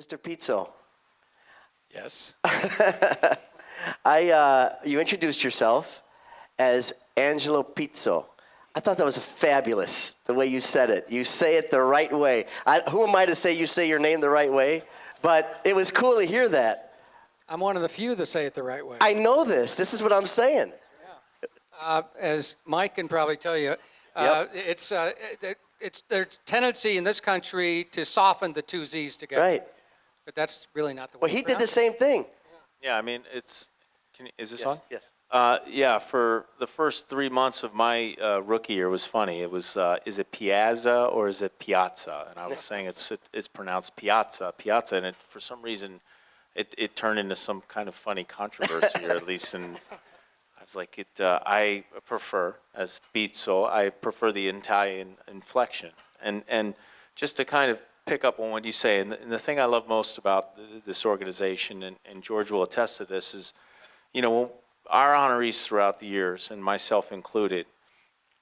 Mr. Pizzo. Yes. You introduced yourself as Angelo Pizzo. I thought that was fabulous, the way you said it. You say it the right way. Who am I to say you say your name the right way? But it was cool to hear that. I'm one of the few that say it the right way. I know this. This is what I'm saying. As Mike can probably tell you, Yep. there's tendency in this country to soften the two Z's together. Right. But that's really not the way. Well, he did the same thing. Yeah, I mean, is this on? Yes. Yeah, for the first 3 months of my rookie year was funny. It was, is it Piazza or is it Piazza? And I was saying it's pronounced Piazza, and for some reason, it turned into some kind of funny controversy, or at least I was like, I prefer, as Pizzo, I prefer the Italian inflection. And just to kind of pick up on what you say, and the thing I love most about this organization, and George will attest to this, is, our honorees throughout the years, and myself included,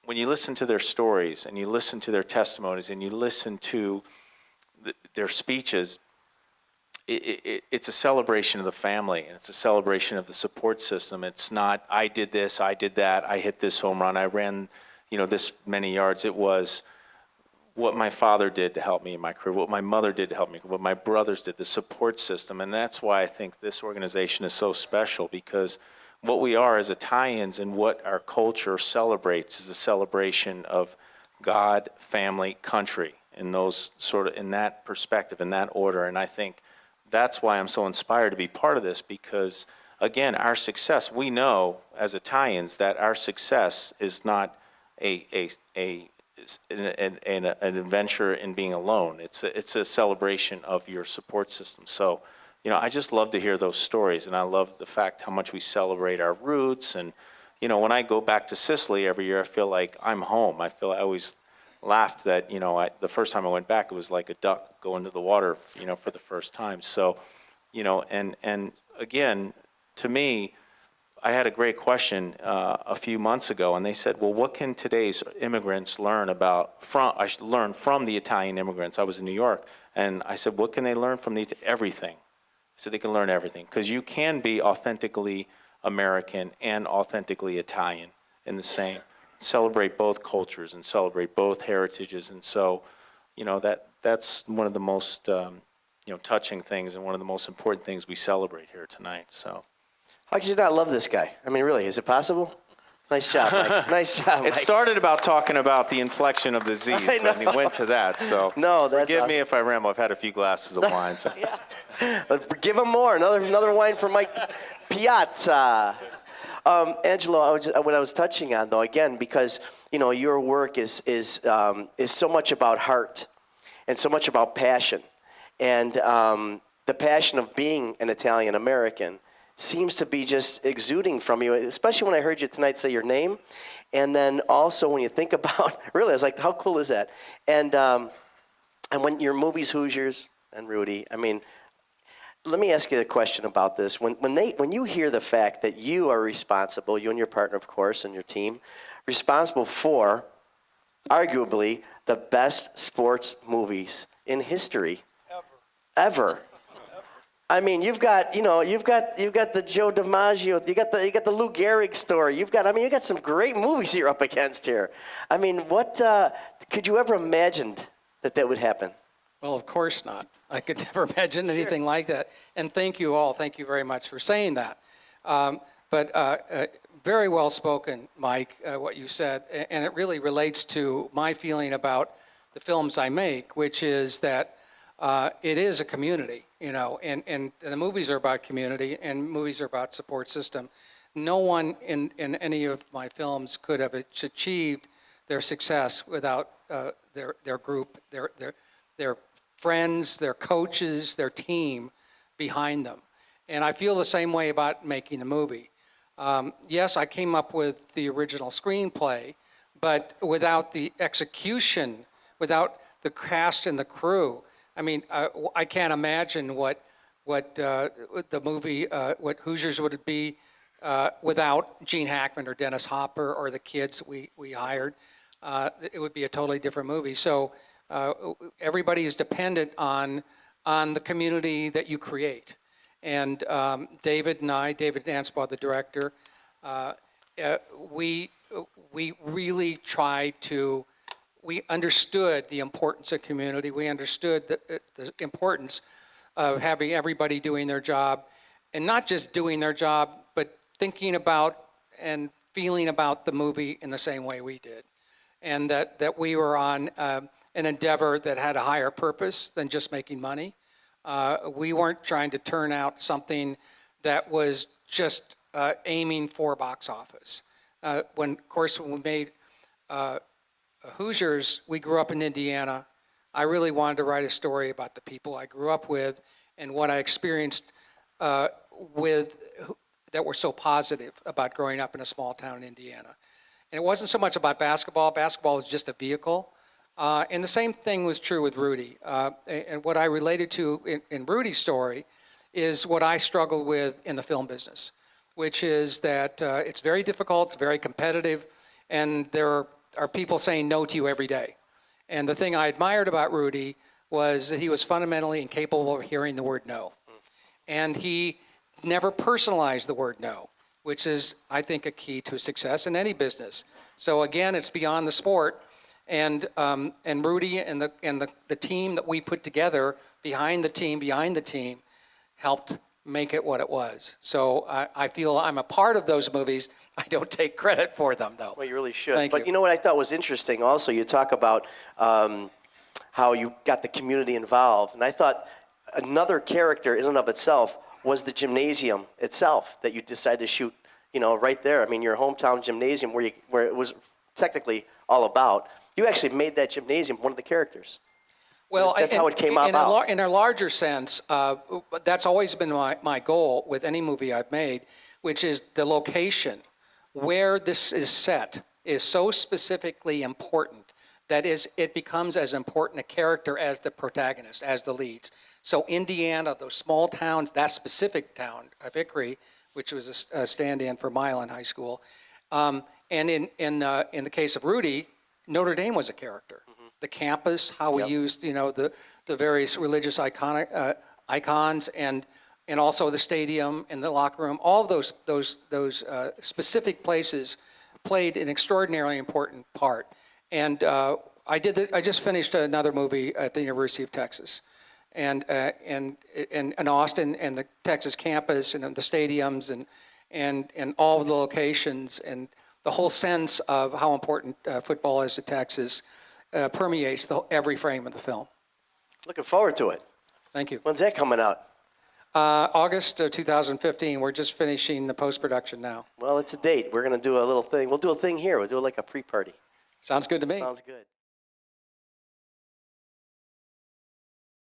when you listen to their stories, and you listen to their testimonies, and you listen to their speeches, it's a celebration of the family, and it's a celebration of the support system. It's not, I did this, I did that, I hit this home run, I ran, this many yards. It was what my father did to help me in my career, what my mother did to help me, what my brothers did, the support system. And that's why I think this organization is so special, because what we are as Italians and what our culture celebrates is a celebration of God, family, country, in those in that perspective, in that order. And I think that's why I'm so inspired to be part of this, because again, our success, we know as Italians that our success is not an adventure in being alone. It's a celebration of your support system. So, I just love to hear those stories, and I love the fact how much we celebrate our roots. And, when I go back to Sicily every year, I feel like I'm home. I always laughed that, the first time I went back, it was like a duck going to the water, for the first time. So, and again, to me, I had a great question a few months ago, and they said, well, what can today's immigrants learn from the Italian immigrants? I was in New York, and I said, what can they learn from everything? So they can learn everything, because you can be authentically American and authentically Italian in the same. Celebrate both cultures and celebrate both heritages. And so, that's one of the most, touching things, and one of the most important things we celebrate here tonight. So, How could you not love this guy? I mean, really, is it possible? Nice job, Mike. Nice job, Mike. It started about talking about the inflection of the Z's, and he went to that. So, No, that's forgive me awesome. if I ramble. I've had a few glasses of wine. So. But give him more. Another wine for Mike Piazza. Angelo, what I was touching on, though, again, because your work is so much about heart and so much about passion, and the passion of being an Italian American seems to be just exuding from you. Especially when I heard you tonight say your name, and then also when you think about really, I was like, how cool is that? And when your movies Hoosiers and Rudy, I mean. Let me ask you a question about this. When you hear the fact that you are responsible, you and your partner, of course, and your team, responsible for arguably the best sports movies in history ever. I mean, you've got the Joe DiMaggio, you got the Lou Gehrig story. You got some great movies you're up against here. I mean, what could you ever imagine that would happen? Well, of course not. I could never imagine anything like that. And thank you all. Thank you very much for saying that. But very well spoken, Mike, what you said. And it really relates to my feeling about the films I make, which is that it is a community, and the movies are about community, and movies are about support system. No one in any of my films could have achieved their success without their group, their friends, their coaches, their team behind them. And I feel the same way about making the movie. Yes, I came up with the original screenplay, but without the execution, without the cast and the crew, I mean, I can't imagine what the movie, what Hoosiers would be without Gene Hackman or Dennis Hopper or the kids we hired. It would be a totally different movie. So everybody is dependent on on the community that you create. And David Anspaugh, the director, we really tried to, we understood the importance of community. We understood the importance of having everybody doing their job, and not just doing their job, but thinking about and feeling about the movie in the same way we did. And that we were on an endeavor that had a higher purpose than just making money. We weren't trying to turn out something that was just aiming for box office. When we made Hoosiers, we grew up in Indiana. I really wanted to write a story about the people I grew up with and what I experienced with that were so positive about growing up in a small town in Indiana. And it wasn't so much about basketball. Basketball was just a vehicle. And the same thing was true with Rudy. And what I related to in Rudy's story is what I struggled with in the film business, which is that it's very difficult, it's very competitive, and there are people saying no to you every day. And the thing I admired about Rudy was that he was fundamentally incapable of hearing the word no. And he never personalized the word no, which is, I think, a key to success in any business. So again, it's beyond the sport. And Rudy and the team that we put together behind the team helped make it what it was. So I feel I'm a part of those movies. I don't take credit for them, though. Well, you really should. Thank But you know what I thought was interesting also? You talk about how you got the community involved. And I thought another character in and of itself was the gymnasium itself that you decided to shoot, right there. I mean, your hometown gymnasium where it was technically all about. You actually made that gymnasium one of the characters. Well, that's how it came about. In a larger sense, that's always been my goal with any movie I've made, which is the location where this is set is so specifically important that it becomes as important a character as the protagonist, as the leads. So Indiana, those small towns, that specific town, Hickory, which was a stand-in for Milan High School, and in the case of Rudy, Notre Dame was a character. Mm-hmm. The campus, how we used, the various religious icons, and also the stadium and the locker room. All of those specific places played an extraordinarily important part. And I just finished another movie at the University of Texas, and in Austin, and the Texas campus, and the stadiums, and all of the locations, and the whole sense of how important football is to Texas permeates every frame of the film. Looking forward to it. Thank you. When's that coming out? August 2015. We're just finishing the post-production now. Well, it's a date. We're going to do a little thing. We'll do a thing here. We'll do like a pre-party. Sounds good to me. Sounds good.